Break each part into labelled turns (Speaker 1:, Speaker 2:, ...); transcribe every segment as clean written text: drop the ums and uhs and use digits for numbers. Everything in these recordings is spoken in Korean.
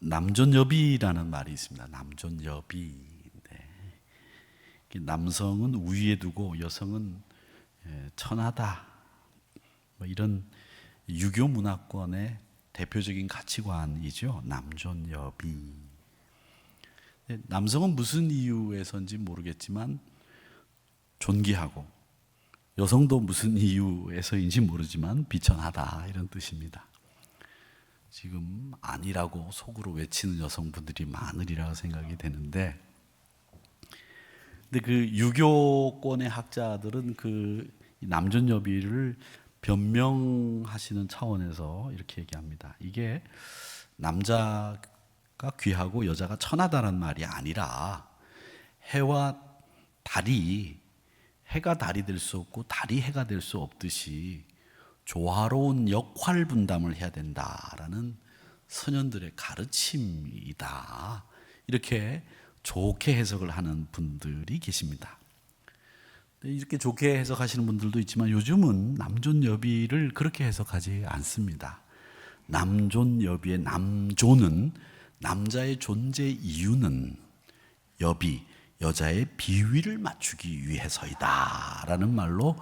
Speaker 1: 남존여비라는 말이 있습니다. 남존여비. 네. 남성은 우위에 두고 여성은 천하다. 뭐 이런 유교 문화권의 대표적인 가치관이죠. 남존여비. 남성은 무슨 이유에서인지 모르겠지만 존귀하고, 여성도 무슨 이유에서인지 모르지만 비천하다, 이런 뜻입니다. 지금 아니라고 속으로 외치는 여성분들이 많으리라고 생각이 되는데, 근데 그 유교권의 학자들은 그 남존여비를 변명하시는 차원에서 이렇게 얘기합니다. 이게 남자가 귀하고 여자가 천하다라는 말이 아니라, 해와 달이 해가 달이 될 수 없고 달이 해가 될 수 없듯이 조화로운 역할 분담을 해야 된다라는 선현들의 가르침이다, 이렇게 좋게 해석을 하는 분들이 계십니다. 이렇게 좋게 해석하시는 분들도 있지만 요즘은 남존여비를 그렇게 해석하지 않습니다. 남존여비의 남존은 남자의 존재 이유는 여비, 여자의 비위를 맞추기 위해서이다 라는 말로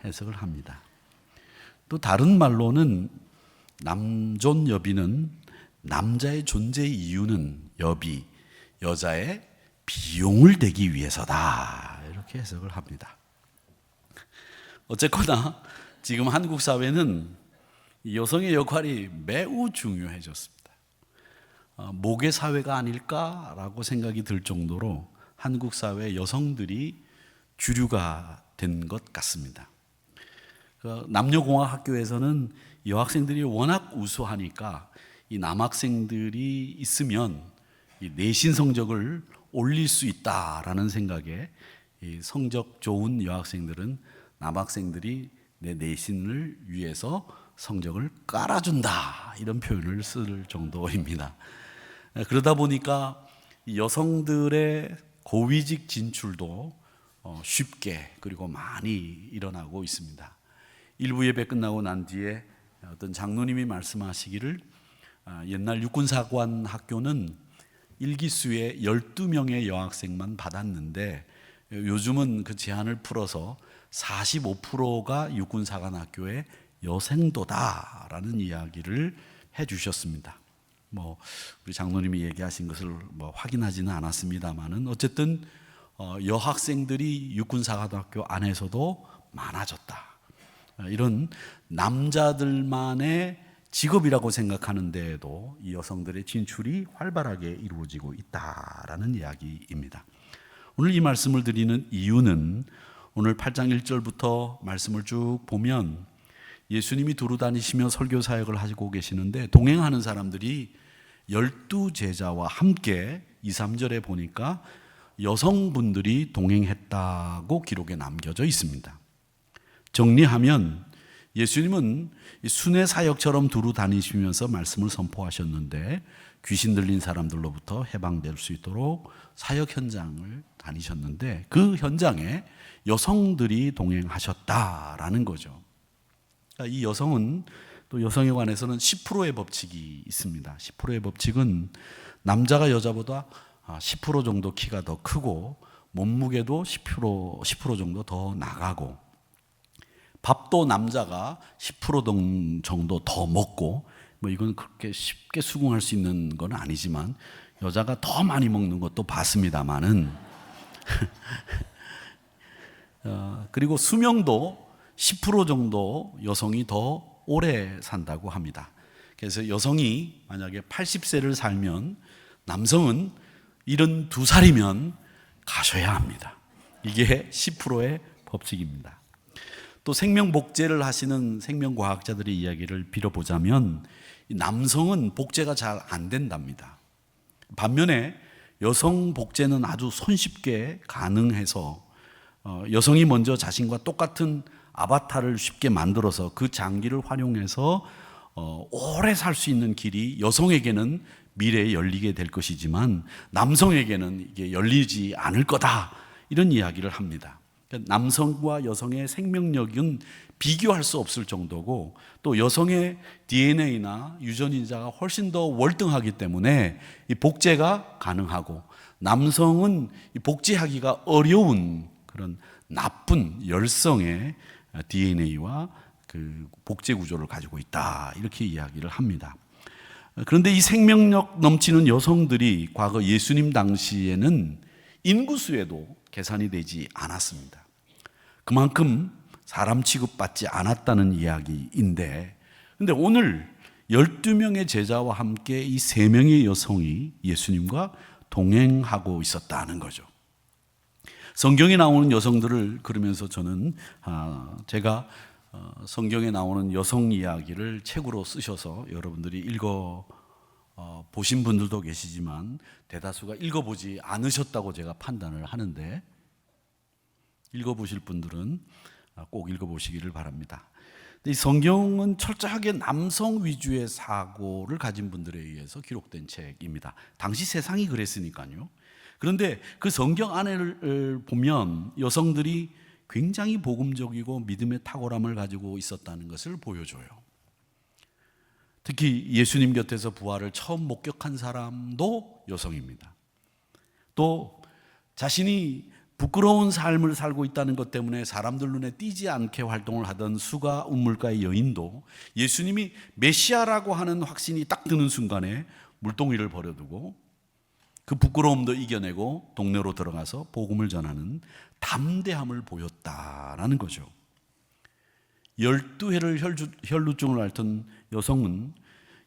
Speaker 1: 해석을 합니다. 또 다른 말로는 남존여비는 남자의 존재 이유는 여비, 여자의 비용을 대기 위해서다, 이렇게 해석을 합니다. 어쨌거나 지금 한국 사회는 여성의 역할이 매우 중요해졌습니다. 모계 사회가 아닐까라고 생각이 들 정도로 한국 사회 여성들이 주류가 된 것 같습니다. 남녀공학 학교에서는 여학생들이 워낙 우수하니까 이 남학생들이 있으면 이 내신 성적을 올릴 수 있다라는 생각에 이 성적 좋은 여학생들은 남학생들이 내 내신을 위해서 성적을 깔아준다, 이런 표현을 쓸 정도입니다. 그러다 보니까 여성들의 고위직 진출도 쉽게 그리고 많이 일어나고 있습니다. 일부 예배 끝나고 난 뒤에 어떤 장로님이 말씀하시기를, 옛날 육군사관 학교는 1기수에 12명의 여학생만 받았는데 요즘은 그 제한을 풀어서 45%가 육군사관 학교의 여생도다라는 이야기를 해주셨습니다. 우리 장로님이 얘기하신 것을 확인하지는 않았습니다만은 어쨌든 여학생들이 육군사관학교 안에서도 많아졌다. 이런 남자들만의 직업이라고 생각하는 데에도 이 여성들의 진출이 활발하게 이루어지고 있다라는 이야기입니다. 오늘 이 말씀을 드리는 이유는 오늘 8장 1절부터 말씀을 쭉 보면 예수님이 두루 다니시며 설교 사역을 하시고 계시는데 동행하는 사람들이 12제자와 함께 2, 3절에 보니까 여성분들이 동행했다고 기록에 남겨져 있습니다. 정리하면 예수님은 순회 사역처럼 두루 다니시면서 말씀을 선포하셨는데 귀신 들린 사람들로부터 해방될 수 있도록 사역 현장을 다니셨는데 그 현장에 여성들이 동행하셨다라는 거죠. 이 여성은 또 여성에 관해서는 10%의 법칙이 있습니다. 10%의 법칙은 남자가 여자보다 10% 정도 키가 더 크고 몸무게도 10% 정도 더 나가고 밥도 남자가 10% 정도 더 먹고 이건 그렇게 쉽게 수긍할 수 있는 건 아니지만 여자가 더 많이 먹는 것도 봤습니다만은 그리고 수명도 10% 정도 여성이 더 오래 산다고 합니다. 그래서 여성이 만약에 80세를 살면 남성은 72살이면 가셔야 합니다. 이게 10%의 법칙입니다. 또 생명복제를 하시는 생명과학자들의 이야기를 빌어보자면 남성은 복제가 잘 안 된답니다. 반면에 여성 복제는 아주 손쉽게 가능해서 여성이 먼저 자신과 똑같은 아바타를 쉽게 만들어서 그 장기를 활용해서 오래 살 수 있는 길이 여성에게는 미래에 열리게 될 것이지만 남성에게는 이게 열리지 않을 거다, 이런 이야기를 합니다. 그러니까 남성과 여성의 생명력은 비교할 수 없을 정도고, 또 여성의 DNA나 유전인자가 훨씬 더 월등하기 때문에 이 복제가 가능하고, 남성은 이 복제하기가 어려운 그런 나쁜 열성의 DNA와 그 복제 구조를 가지고 있다, 이렇게 이야기를 합니다. 그런데 이 생명력 넘치는 여성들이 과거 예수님 당시에는 인구수에도 계산이 되지 않았습니다. 그만큼 사람 취급받지 않았다는 이야기인데, 근데 오늘 12명의 제자와 함께 이 3명의 여성이 예수님과 동행하고 있었다는 거죠. 성경에 나오는 여성들을 그러면서 저는 제가 성경에 나오는 여성 이야기를 책으로 쓰셔서 여러분들이 읽어 보신 분들도 계시지만 대다수가 읽어보지 않으셨다고 제가 판단을 하는데, 읽어보실 분들은 꼭 읽어보시기를 바랍니다. 이 성경은 철저하게 남성 위주의 사고를 가진 분들에 의해서 기록된 책입니다. 당시 세상이 그랬으니까요. 그런데 그 성경 안을 보면 여성들이 굉장히 복음적이고 믿음의 탁월함을 가지고 있었다는 것을 보여줘요. 특히 예수님 곁에서 부활을 처음 목격한 사람도 여성입니다. 또 자신이 부끄러운 삶을 살고 있다는 것 때문에 사람들 눈에 띄지 않게 활동을 하던 수가 운물가의 여인도 예수님이 메시아라고 하는 확신이 딱 드는 순간에 물동이를 버려두고 그 부끄러움도 이겨내고 동네로 들어가서 복음을 전하는 담대함을 보였다라는 거죠. 12회를 혈루증을 앓던 여성은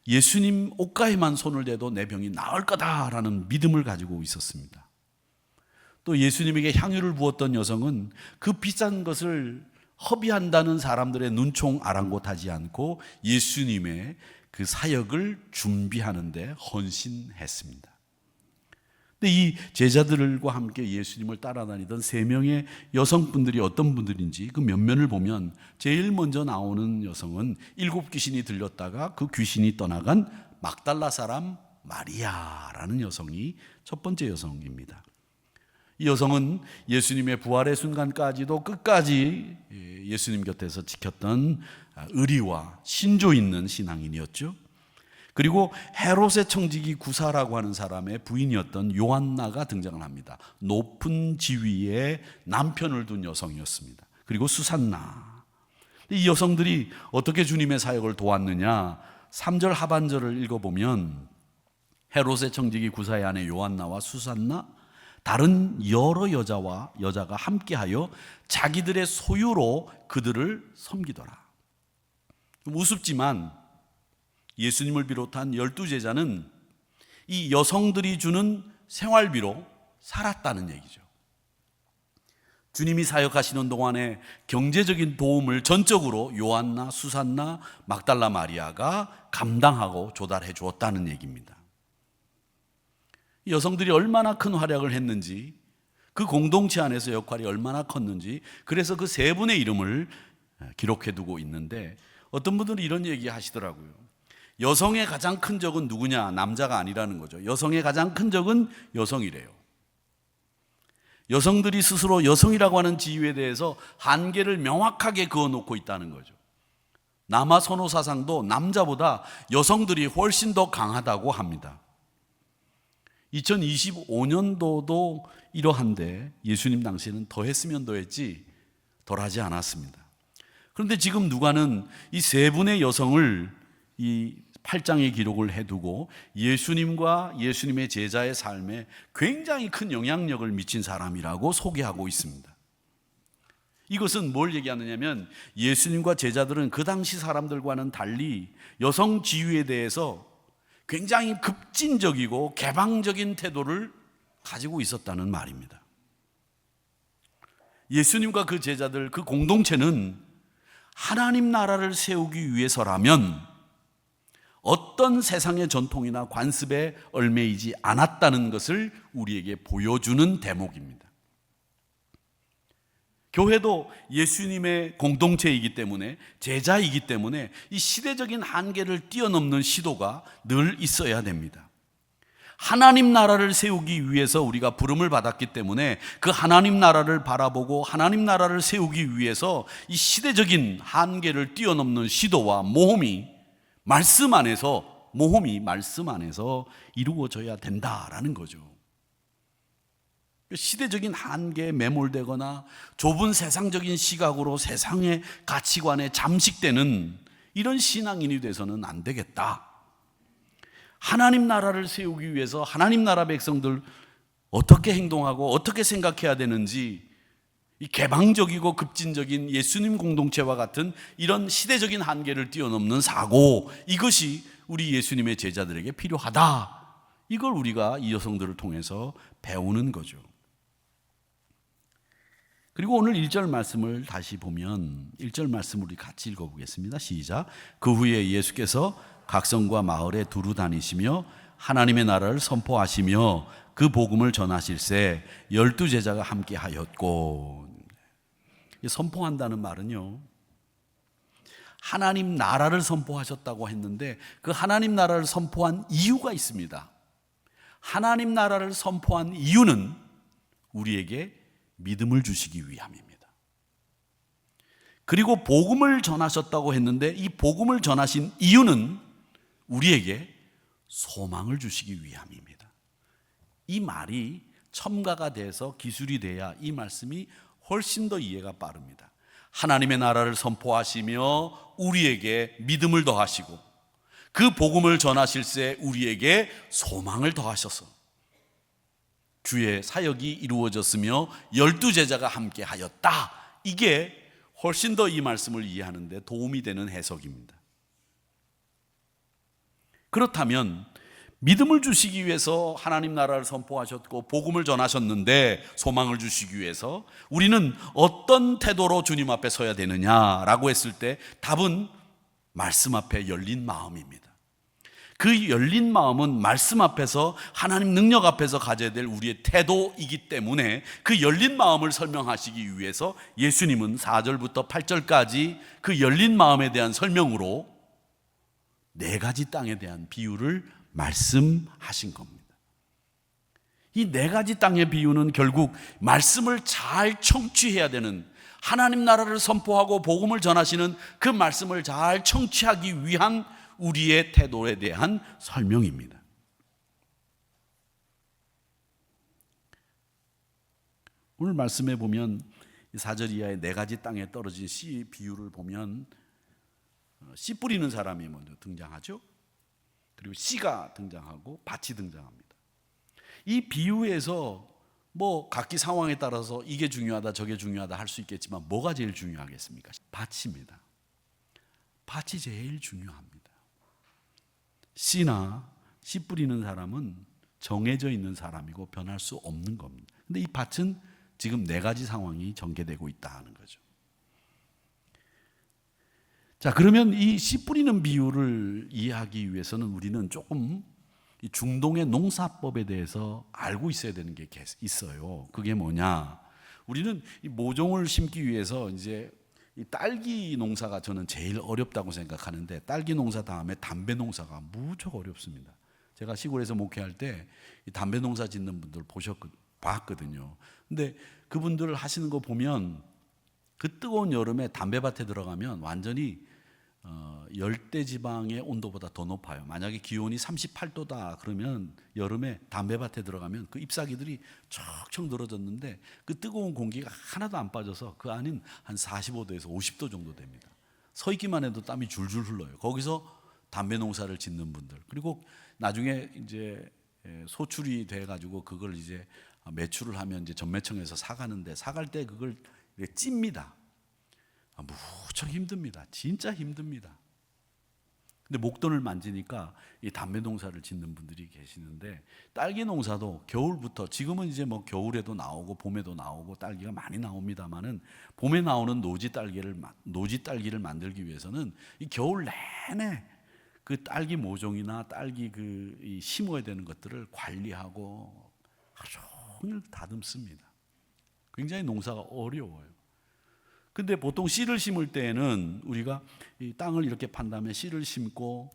Speaker 1: 예수님 옷가에만 손을 대도 내 병이 나을 거다라는 믿음을 가지고 있었습니다. 또 예수님에게 향유를 부었던 여성은 그 비싼 것을 허비한다는 사람들의 눈총 아랑곳하지 않고 예수님의 그 사역을 준비하는 데 헌신했습니다. 근데 이 제자들과 함께 예수님을 따라다니던 3명의 여성분들이 어떤 분들인지 그 면면을 보면 제일 먼저 나오는 여성은 7 귀신이 들렸다가 그 귀신이 떠나간 막달라 사람 마리아라는 여성이 첫 번째 여성입니다. 이 여성은 예수님의 부활의 순간까지도 끝까지 예수님 곁에서 지켰던 의리와 신조 있는 신앙인이었죠. 그리고 헤롯의 청지기 구사라고 하는 사람의 부인이었던 요한나가 등장을 합니다. 높은 지위의 남편을 둔 여성이었습니다. 그리고 수산나. 이 여성들이 어떻게 주님의 사역을 도왔느냐, 3절 하반절을 읽어보면 헤롯의 청지기 구사의 아내 요한나와 수산나, 다른 여러 여자가 함께하여 자기들의 소유로 그들을 섬기더라. 좀 우습지만 예수님을 비롯한 12제자는 이 여성들이 주는 생활비로 살았다는 얘기죠. 주님이 사역하시는 동안에 경제적인 도움을 전적으로 요한나, 수산나, 막달라 마리아가 감당하고 조달해 주었다는 얘기입니다. 여성들이 얼마나 큰 활약을 했는지, 그 공동체 안에서 역할이 얼마나 컸는지, 그래서 그 3분의 이름을 기록해 두고 있는데, 어떤 분들은 이런 얘기 하시더라고요. 여성의 가장 큰 적은 누구냐? 남자가 아니라는 거죠. 여성의 가장 큰 적은 여성이래요. 여성들이 스스로 여성이라고 하는 지위에 대해서 한계를 명확하게 그어놓고 있다는 거죠. 남아 선호 사상도 남자보다 여성들이 훨씬 더 강하다고 합니다. 2025년도도 이러한데 예수님 당시에는 더 했으면 더 했지 덜 하지 않았습니다. 그런데 지금 누가는 이 3분의 여성을 이 8장에 기록을 해두고 예수님과 예수님의 제자의 삶에 굉장히 큰 영향력을 미친 사람이라고 소개하고 있습니다. 이것은 뭘 얘기하느냐면 예수님과 제자들은 그 당시 사람들과는 달리 여성 지위에 대해서 굉장히 급진적이고 개방적인 태도를 가지고 있었다는 말입니다. 예수님과 그 제자들, 그 공동체는 하나님 나라를 세우기 위해서라면 어떤 세상의 전통이나 관습에 얽매이지 않았다는 것을 우리에게 보여주는 대목입니다. 교회도 예수님의 공동체이기 때문에, 제자이기 때문에 이 시대적인 한계를 뛰어넘는 시도가 늘 있어야 됩니다. 하나님 나라를 세우기 위해서 우리가 부름을 받았기 때문에 그 하나님 나라를 바라보고 하나님 나라를 세우기 위해서 이 시대적인 한계를 뛰어넘는 시도와 모험이 말씀 안에서 이루어져야 된다라는 거죠. 시대적인 한계에 매몰되거나 좁은 세상적인 시각으로 세상의 가치관에 잠식되는 이런 신앙인이 돼서는 안 되겠다. 하나님 나라를 세우기 위해서 하나님 나라 백성들 어떻게 행동하고 어떻게 생각해야 되는지, 이 개방적이고 급진적인 예수님 공동체와 같은 이런 시대적인 한계를 뛰어넘는 사고, 이것이 우리 예수님의 제자들에게 필요하다. 이걸 우리가 이 여성들을 통해서 배우는 거죠. 그리고 오늘 1절 말씀을 다시 보면 1절 말씀을 우리 같이 읽어보겠습니다. 시작. 그 후에 예수께서 각성과 마을에 두루 다니시며 하나님의 나라를 선포하시며 그 복음을 전하실새 12제자가 함께 하였고. 선포한다는 말은요, 하나님 나라를 선포하셨다고 했는데 그 하나님 나라를 선포한 이유가 있습니다. 하나님 나라를 선포한 이유는 우리에게 믿음을 주시기 위함입니다. 그리고 복음을 전하셨다고 했는데 이 복음을 전하신 이유는 우리에게 소망을 주시기 위함입니다. 이 말이 첨가가 돼서 기술이 돼야 이 말씀이 훨씬 더 이해가 빠릅니다. 하나님의 나라를 선포하시며 우리에게 믿음을 더하시고 그 복음을 전하실새 우리에게 소망을 더하셔서 주의 사역이 이루어졌으며 12제자가 함께 하였다. 이게 훨씬 더 이 말씀을 이해하는 데 도움이 되는 해석입니다. 그렇다면 믿음을 주시기 위해서 하나님 나라를 선포하셨고 복음을 전하셨는데 소망을 주시기 위해서 우리는 어떤 태도로 주님 앞에 서야 되느냐라고 했을 때 답은 말씀 앞에 열린 마음입니다. 그 열린 마음은 말씀 앞에서 하나님 능력 앞에서 가져야 될 우리의 태도이기 때문에 그 열린 마음을 설명하시기 위해서 예수님은 4절부터 8절까지 그 열린 마음에 대한 설명으로 4가지 땅에 대한 비유를 말씀하신 겁니다. 이 4가지 땅의 비유는 결국 말씀을 잘 청취해야 되는, 하나님 나라를 선포하고 복음을 전하시는 그 말씀을 잘 청취하기 위한 우리의 태도에 대한 설명입니다. 오늘 말씀에 보면 4절 이하의 4가지 땅에 떨어진 씨 비유를 보면 씨 뿌리는 사람이 먼저 등장하죠. 그리고 씨가 등장하고 밭이 등장합니다. 이 비유에서 뭐 각기 상황에 따라서 이게 중요하다 저게 중요하다 할 수 있겠지만 뭐가 제일 중요하겠습니까? 밭입니다. 밭이 제일 중요합니다. 씨나 씨 뿌리는 사람은 정해져 있는 사람이고 변할 수 없는 겁니다. 근데 이 밭은 지금 4가지 상황이 전개되고 있다 하는 거죠. 자, 그러면 이 씨 뿌리는 비유를 이해하기 위해서는 우리는 조금 이 중동의 농사법에 대해서 알고 있어야 되는 게 있어요. 그게 뭐냐? 우리는 이 모종을 심기 위해서 이제 이 딸기 농사가 저는 제일 어렵다고 생각하는데 딸기 농사 다음에 담배 농사가 무척 어렵습니다. 제가 시골에서 목회할 때 이 담배 농사 짓는 분들 봤거든요. 근데 그분들 하시는 거 보면 그 뜨거운 여름에 담배밭에 들어가면 완전히 열대지방의 온도보다 더 높아요. 만약에 기온이 38도다 그러면 여름에 담배밭에 들어가면 그 잎사귀들이 척척 늘어졌는데 그 뜨거운 공기가 하나도 안 빠져서 그 안은 한 45도에서 50도 정도 됩니다. 서 있기만 해도 땀이 줄줄 흘러요. 거기서 담배 농사를 짓는 분들, 그리고 나중에 이제 소출이 돼 가지고 그걸 이제 매출을 하면 이제 전매청에서 사가는데 사갈 때 그걸 찝니다. 무척 힘듭니다. 진짜 힘듭니다. 근데 목돈을 만지니까 이 담배 농사를 짓는 분들이 계시는데 딸기 농사도 겨울부터, 지금은 이제 뭐 겨울에도 나오고 봄에도 나오고 딸기가 많이 나옵니다만은 봄에 나오는 노지 딸기를 만들기 위해서는 이 겨울 내내 그 딸기 모종이나 딸기 이 심어야 되는 것들을 관리하고 하루 종일 다듬습니다. 굉장히 농사가 어려워요. 근데 보통 씨를 심을 때에는 우리가 이 땅을 이렇게 판 다음에 씨를 심고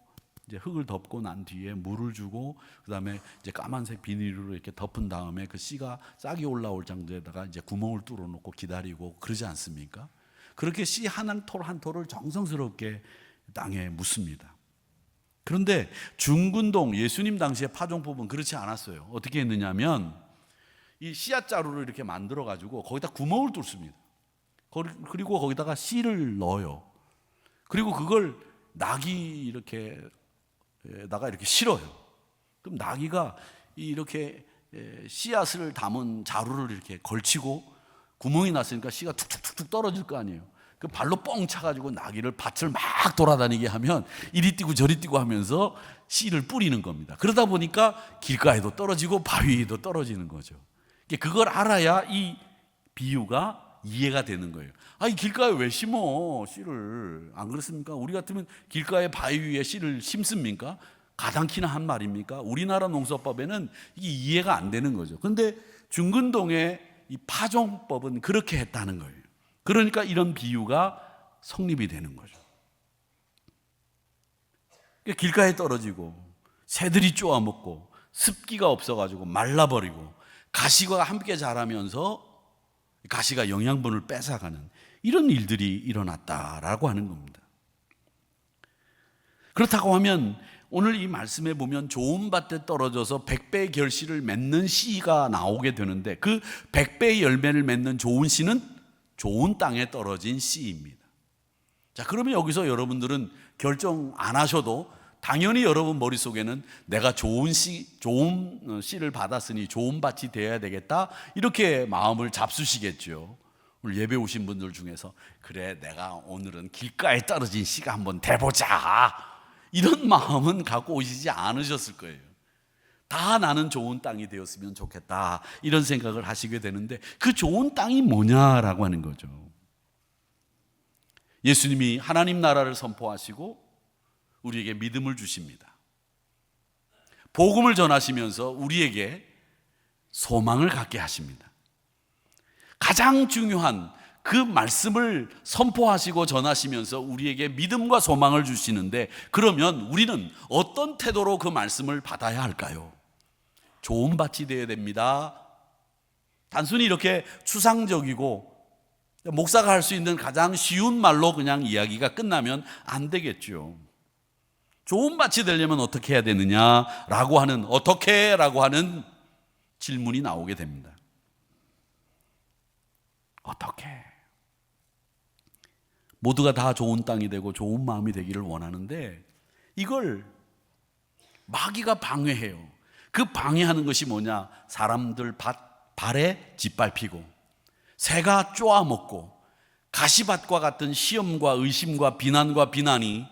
Speaker 1: 이제 흙을 덮고 난 뒤에 물을 주고 그다음에 이제 까만색 비닐로 이렇게 덮은 다음에 그 씨가 싹이 올라올 정도에다가 이제 구멍을 뚫어 놓고 기다리고 그러지 않습니까? 그렇게 씨 한 톨 한 톨을 정성스럽게 땅에 묻습니다. 그런데 중근동 예수님 당시에 파종법은 그렇지 않았어요. 어떻게 했느냐면 이 씨앗 자루를 이렇게 만들어 가지고 거기다 구멍을 뚫습니다. 그리고 거기다가 씨를 넣어요. 그리고 그걸 낙이 이렇게 나가 이렇게 실어요. 그럼 나귀가 이렇게 씨앗을 담은 자루를 이렇게 걸치고 구멍이 났으니까 씨가 툭툭툭툭 떨어질 거 아니에요. 그 발로 뻥 차가지고 나귀를 밭을 막 돌아다니게 하면 이리 뛰고 저리 뛰고 하면서 씨를 뿌리는 겁니다. 그러다 보니까 길가에도 떨어지고 바위에도 떨어지는 거죠. 그걸 알아야 이 비유가 이해가 되는 거예요. 이 길가에 왜 심어 씨를? 안 그렇습니까? 우리 같으면 길가에 바위 위에 씨를 심습니까? 가당키나 한 말입니까? 우리나라 농사법에는 이게 이해가 안 되는 거죠. 그런데 중근동의 이 파종법은 그렇게 했다는 거예요. 그러니까 이런 비유가 성립이 되는 거죠. 길가에 떨어지고 새들이 쪼아먹고 습기가 없어가지고 말라버리고 가시가 함께 자라면서 가시가 영양분을 뺏어가는 이런 일들이 일어났다라고 하는 겁니다. 그렇다고 하면 오늘 이 말씀에 보면 좋은 밭에 떨어져서 100배의 결실을 맺는 씨가 나오게 되는데 그 100배의 열매를 맺는 좋은 씨는 좋은 땅에 떨어진 씨입니다. 자, 그러면 여기서 여러분들은 결정 안 하셔도 당연히 여러분 머릿속에는 내가 좋은 씨를 받았으니 좋은 밭이 되어야 되겠다 이렇게 마음을 잡수시겠죠. 오늘 예배 오신 분들 중에서 그래 내가 오늘은 길가에 떨어진 씨가 한번 돼보자 이런 마음은 갖고 오시지 않으셨을 거예요. 다 나는 좋은 땅이 되었으면 좋겠다 이런 생각을 하시게 되는데 그 좋은 땅이 뭐냐라고 하는 거죠. 예수님이 하나님 나라를 선포하시고 우리에게 믿음을 주십니다. 복음을 전하시면서 우리에게 소망을 갖게 하십니다. 가장 중요한 그 말씀을 선포하시고 전하시면서 우리에게 믿음과 소망을 주시는데 그러면 우리는 어떤 태도로 그 말씀을 받아야 할까요? 좋은 밭이 되어야 됩니다. 단순히 이렇게 추상적이고 목사가 할 수 있는 가장 쉬운 말로 그냥 이야기가 끝나면 안 되겠죠. 좋은 밭이 되려면 어떻게 해야 되느냐라고 하는 어떻게라고 하는 질문이 나오게 됩니다. 어떻게? 모두가 다 좋은 땅이 되고 좋은 마음이 되기를 원하는데 이걸 마귀가 방해해요. 그 방해하는 것이 뭐냐? 사람들 발에 짓밟히고 새가 쪼아먹고 가시밭과 같은 시험과 의심과 비난과 비난이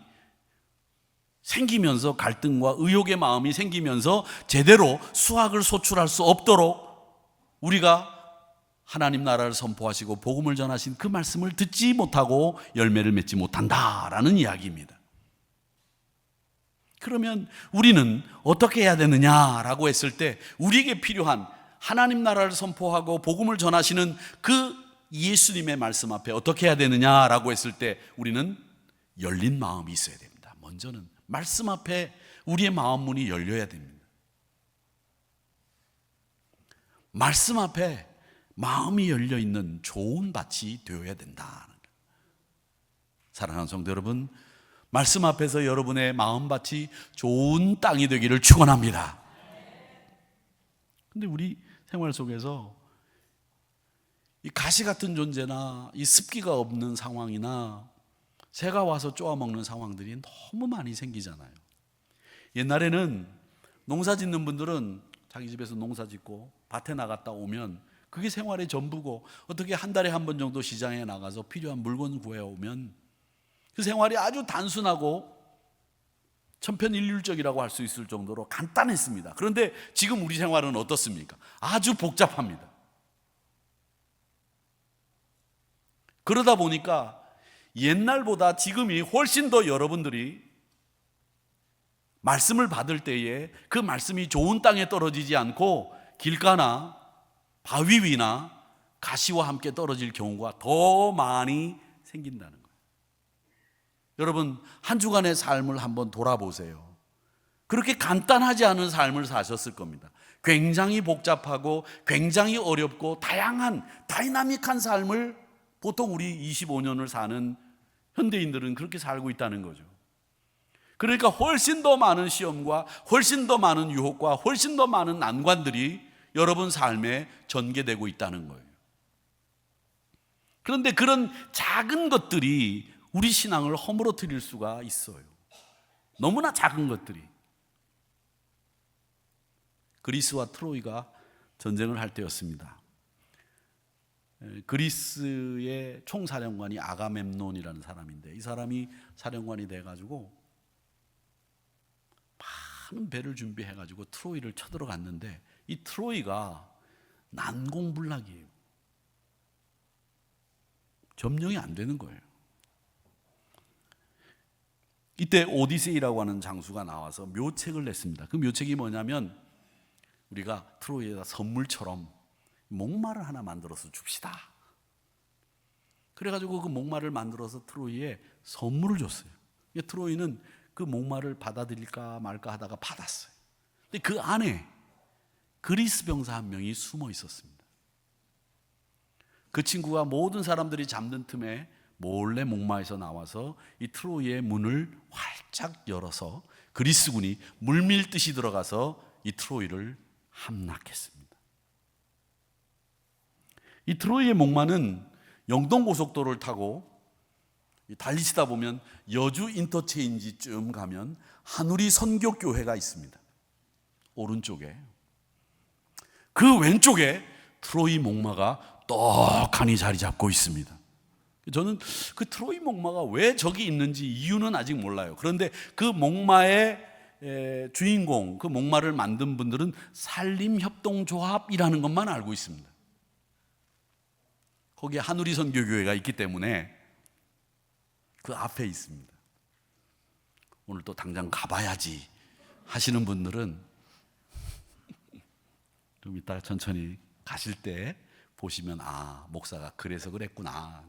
Speaker 1: 생기면서 갈등과 의욕의 마음이 생기면서 제대로 수확을 소출할 수 없도록 우리가 하나님 나라를 선포하시고 복음을 전하신 그 말씀을 듣지 못하고 열매를 맺지 못한다라는 이야기입니다. 그러면 우리는 어떻게 해야 되느냐라고 했을 때 우리에게 필요한 하나님 나라를 선포하고 복음을 전하시는 그 예수님의 말씀 앞에 어떻게 해야 되느냐라고 했을 때 우리는 열린 마음이 있어야 됩니다. 먼저는 말씀 앞에 우리의 마음 문이 열려야 됩니다. 말씀 앞에 마음이 열려 있는 좋은 밭이 되어야 된다. 사랑하는 성도 여러분, 말씀 앞에서 여러분의 마음밭이 좋은 땅이 되기를 축원합니다. 근데 우리 생활 속에서 이 가시 같은 존재나 이 습기가 없는 상황이나 새가 와서 쪼아먹는 상황들이 너무 많이 생기잖아요. 옛날에는 농사 짓는 분들은 자기 집에서 농사 짓고 밭에 나갔다 오면 그게 생활의 전부고 어떻게 한 달에 한 번 정도 시장에 나가서 필요한 물건 구해오면 그 생활이 아주 단순하고 천편일률적이라고 할 수 있을 정도로 간단했습니다. 그런데 지금 우리 생활은 어떻습니까? 아주 복잡합니다. 그러다 보니까 옛날보다 지금이 훨씬 더 여러분들이 말씀을 받을 때에 그 말씀이 좋은 땅에 떨어지지 않고 길가나 바위 위나 가시와 함께 떨어질 경우가 더 많이 생긴다는 거예요. 여러분 한 주간의 삶을 한번 돌아보세요. 그렇게 간단하지 않은 삶을 사셨을 겁니다. 굉장히 복잡하고 굉장히 어렵고 다양한 다이나믹한 삶을 보통 우리 25년을 사는 현대인들은 그렇게 살고 있다는 거죠. 그러니까 훨씬 더 많은 시험과 훨씬 더 많은 유혹과 훨씬 더 많은 난관들이 여러분 삶에 전개되고 있다는 거예요. 그런데 그런 작은 것들이 우리 신앙을 허물어뜨릴 수가 있어요. 너무나 작은 것들이. 그리스와 트로이가 전쟁을 할 때였습니다. 그리스의 총사령관이 아가멤논이라는 사람인데, 이 사람이 사령관이 돼가지고 많은 배를 준비해가지고 트로이를 쳐들어갔는데, 이 트로이가 난공불락이에요. 점령이 안 되는 거예요. 이때 오디세이라고 하는 장수가 나와서 묘책을 냈습니다. 그 묘책이 뭐냐면, 우리가 트로이에다 선물처럼 목마를 하나 만들어서 줍시다. 그래가지고 그 목마를 만들어서 트로이에 선물을 줬어요. 트로이는 그 목마를 받아들일까 말까 하다가 받았어요. 근데 그 안에 그리스 병사 한 명이 숨어 있었습니다. 그 친구가 모든 사람들이 잠든 틈에 몰래 목마에서 나와서 이 트로이의 문을 활짝 열어서 그리스군이 물밀듯이 들어가서 이 트로이를 함락했습니다. 이 트로이의 목마는 영동고속도로를 타고 달리시다 보면 여주 인터체인지쯤 가면 한우리 선교교회가 있습니다. 오른쪽에. 그 왼쪽에 트로이 목마가 떡하니 자리 잡고 있습니다. 저는 그 트로이 목마가 왜 저기 있는지 이유는 아직 몰라요. 그런데 그 목마의 주인공, 그 목마를 만든 분들은 산림협동조합이라는 것만 알고 있습니다. 거기에 한우리 선교교회가 있기 때문에 그 앞에 있습니다. 오늘 또 당장 가봐야지 하시는 분들은 좀 이따가 천천히 가실 때 보시면, 아, 목사가 그래서 그랬구나.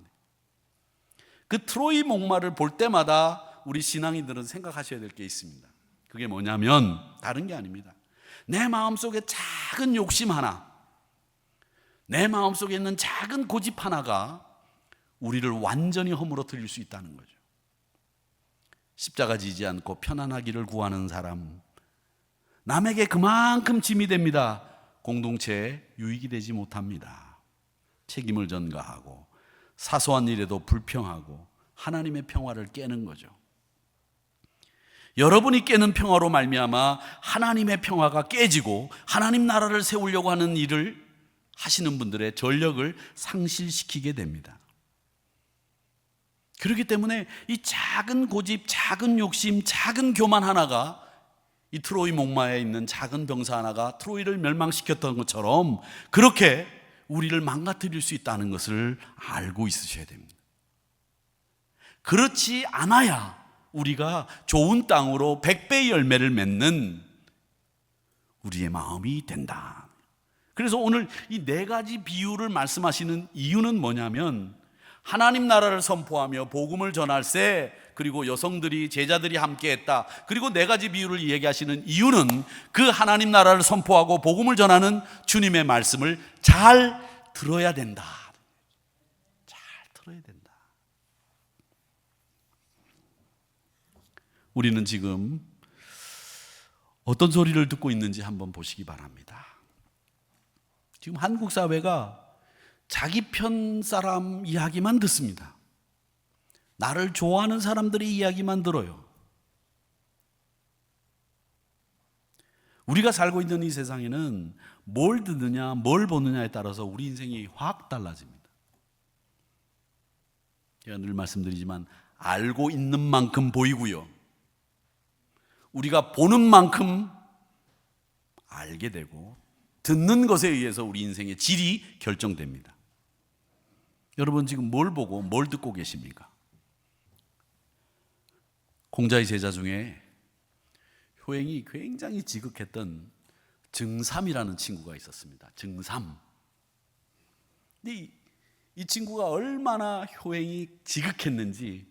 Speaker 1: 그 트로이 목마를 볼 때마다 우리 신앙인들은 생각하셔야 될 게 있습니다. 그게 뭐냐면 다른 게 아닙니다. 내 마음속에 작은 욕심 하나, 내 마음속에 있는 작은 고집 하나가 우리를 완전히 허물어뜨릴 수 있다는 거죠. 십자가 지지 않고 편안하기를 구하는 사람, 남에게 그만큼 짐이 됩니다. 공동체에 유익이 되지 못합니다. 책임을 전가하고 사소한 일에도 불평하고 하나님의 평화를 깨는 거죠. 여러분이 깨는 평화로 말미암아 하나님의 평화가 깨지고 하나님 나라를 세우려고 하는 일을 하시는 분들의 전력을 상실시키게 됩니다. 그렇기 때문에 이 작은 고집, 작은 욕심, 작은 교만 하나가, 이 트로이 목마에 있는 작은 병사 하나가 트로이를 멸망시켰던 것처럼 그렇게 우리를 망가뜨릴 수 있다는 것을 알고 있으셔야 됩니다. 그렇지 않아야 우리가 좋은 땅으로 100배의 열매를 맺는 우리의 마음이 된다. 그래서 오늘 이 4가지 비유를 말씀하시는 이유는 뭐냐면, 하나님 나라를 선포하며 복음을 전할 때, 그리고 여성들이, 제자들이 함께 했다. 그리고 4가지 비유를 얘기하시는 이유는 그 하나님 나라를 선포하고 복음을 전하는 주님의 말씀을 잘 들어야 된다. 잘 들어야 된다. 우리는 지금 어떤 소리를 듣고 있는지 한번 보시기 바랍니다. 지금 한국 사회가 자기 편 사람 이야기만 듣습니다. 나를 좋아하는 사람들의 이야기만 들어요. 우리가 살고 있는 이 세상에는 뭘 듣느냐, 뭘 보느냐에 따라서 우리 인생이 확 달라집니다. 제가 늘 말씀드리지만 알고 있는 만큼 보이고요, 우리가 보는 만큼 알게 되고, 듣는 것에 의해서 우리 인생의 질이 결정됩니다. 여러분 지금 뭘 보고 뭘 듣고 계십니까? 공자의 제자 중에 효행이 굉장히 지극했던 증삼이라는 친구가 있었습니다. 증삼. 근데 이 친구가 얼마나 효행이 지극했는지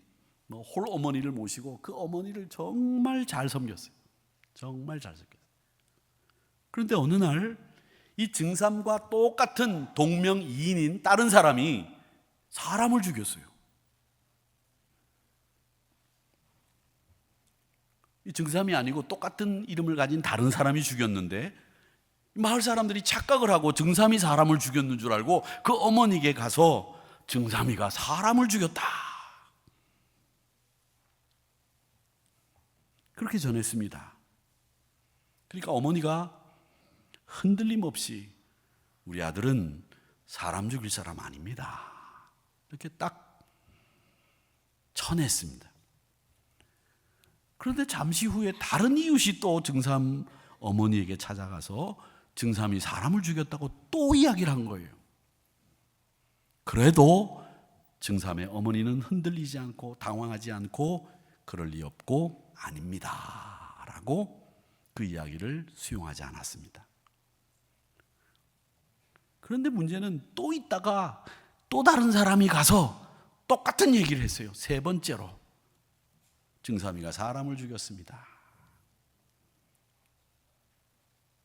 Speaker 1: 홀 어머니를 모시고 그 어머니를 정말 잘 섬겼어요. 정말 잘 섞였어요. 그런데 어느 날 이 증삼과 똑같은 동명이인인 다른 사람이 사람을 죽였어요. 이 증삼이 아니고 똑같은 이름을 가진 다른 사람이 죽였는데 마을 사람들이 착각을 하고 증삼이 사람을 죽였는 줄 알고 그 어머니에게 가서 증삼이가 사람을 죽였다 그렇게 전했습니다. 그러니까 어머니가 흔들림 없이 우리 아들은 사람 죽일 사람 아닙니다 이렇게 딱 전했습니다. 그런데 잠시 후에 다른 이웃이 또 증삼 어머니에게 찾아가서 증삼이 사람을 죽였다고 또 이야기를 한 거예요. 그래도 증삼의 어머니는 흔들리지 않고 당황하지 않고 그럴 리 없고 아닙니다 라고 그 이야기를 수용하지 않았습니다. 그런데 문제는 또 있다가 또 다른 사람이 가서 똑같은 얘기를 했어요. 세 번째로 증삼이가 사람을 죽였습니다.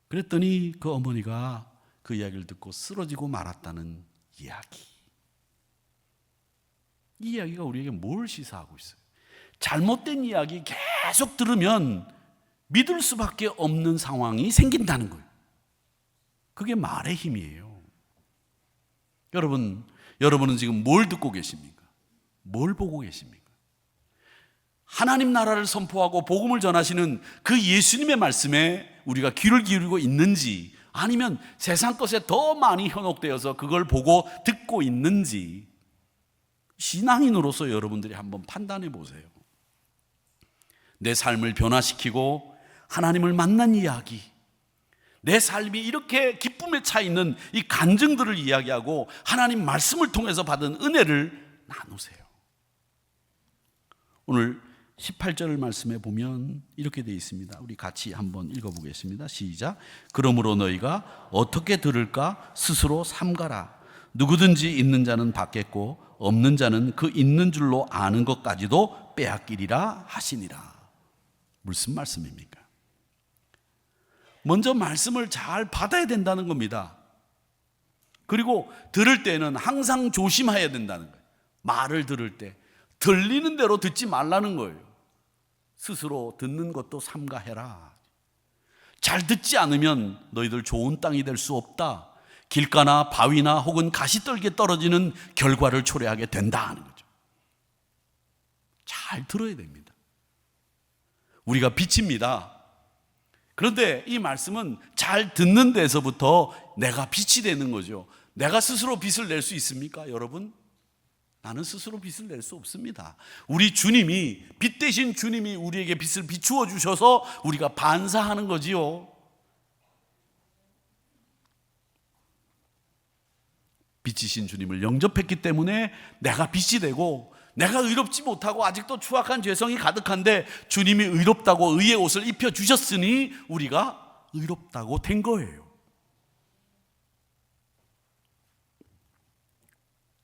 Speaker 1: 그랬더니 그 어머니가 그 이야기를 듣고 쓰러지고 말았다는 이야기. 이 이야기가 우리에게 뭘 시사하고 있어요? 잘못된 이야기 계속 들으면 믿을 수밖에 없는 상황이 생긴다는 거예요. 그게 말의 힘이에요. 여러분은 지금 뭘 듣고 계십니까? 뭘 보고 계십니까? 하나님 나라를 선포하고 복음을 전하시는 그 예수님의 말씀에 우리가 귀를 기울이고 있는지 아니면 세상 것에 더 많이 현혹되어서 그걸 보고 듣고 있는지 신앙인으로서 여러분들이 한번 판단해 보세요. 내 삶을 변화시키고 하나님을 만난 이야기, 내 삶이 이렇게 기쁨에 차 있는 이 간증들을 이야기하고 하나님 말씀을 통해서 받은 은혜를 나누세요. 오늘 18절 말씀에 보면 이렇게 되어 있습니다. 우리 같이 한번 읽어보겠습니다. 시작. 그러므로 너희가 어떻게 들을까 스스로 삼가라. 누구든지 있는 자는 받겠고 없는 자는 그 있는 줄로 아는 것까지도 빼앗기리라 하시니라. 무슨 말씀입니까? 먼저 말씀을 잘 받아야 된다는 겁니다. 그리고 들을 때는 항상 조심해야 된다는 거예요. 말을 들을 때 들리는 대로 듣지 말라는 거예요. 스스로 듣는 것도 삼가해라. 잘 듣지 않으면 너희들 좋은 땅이 될 수 없다. 길가나 바위나 혹은 가시떨기에 떨어지는 결과를 초래하게 된다 하는 거죠. 잘 들어야 됩니다. 우리가 빛입니다. 그런데 이 말씀은 잘 듣는 데서부터 내가 빛이 되는 거죠. 내가 스스로 빛을 낼 수 있습니까, 여러분? 나는 스스로 빛을 낼 수 없습니다. 우리 주님이, 빛 대신 주님이 우리에게 빛을 비추어 주셔서 우리가 반사하는 거지요. 빛이신 주님을 영접했기 때문에 내가 빛이 되고, 내가 의롭지 못하고 아직도 추악한 죄성이 가득한데 주님이 의롭다고 의의 옷을 입혀주셨으니 우리가 의롭다고 된 거예요.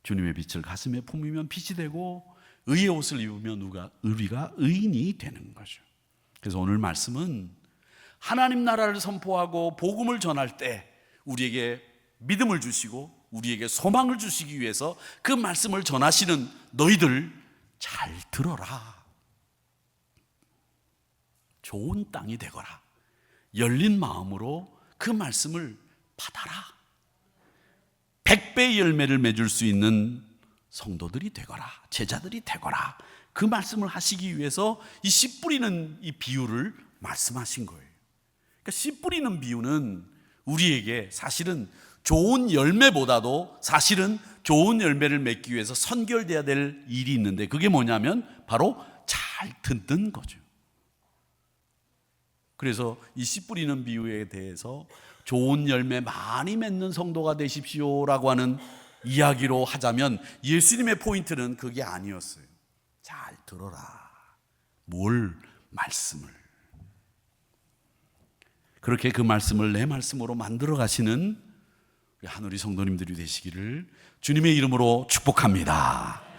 Speaker 1: 주님의 빛을 가슴에 품으면 빛이 되고 의의 옷을 입으면 우리가 의인이 되는 거죠. 그래서 오늘 말씀은 하나님 나라를 선포하고 복음을 전할 때 우리에게 믿음을 주시고 우리에게 소망을 주시기 위해서 그 말씀을 전하시는 너희들 잘 들어라. 좋은 땅이 되거라. 열린 마음으로 그 말씀을 받아라. 100배의 열매를 맺을 수 있는 성도들이 되거라. 제자들이 되거라. 그 말씀을 하시기 위해서 이 씨 뿌리는 이 비유를 말씀하신 거예요. 그러니까 씨 뿌리는 비유는 우리에게 사실은 좋은 열매보다도 사실은 좋은 열매를 맺기 위해서 선결돼야 될 일이 있는데 그게 뭐냐면 바로 잘 듣는 거죠. 그래서 이 씨 뿌리는 비유에 대해서 좋은 열매 많이 맺는 성도가 되십시오라고 하는 이야기로 하자면 예수님의 포인트는 그게 아니었어요. 잘 들어라. 뭘? 말씀을. 그렇게 그 말씀을 내 말씀으로 만들어 가시는 한우리 성도님들이 되시기를 주님의 이름으로 축복합니다.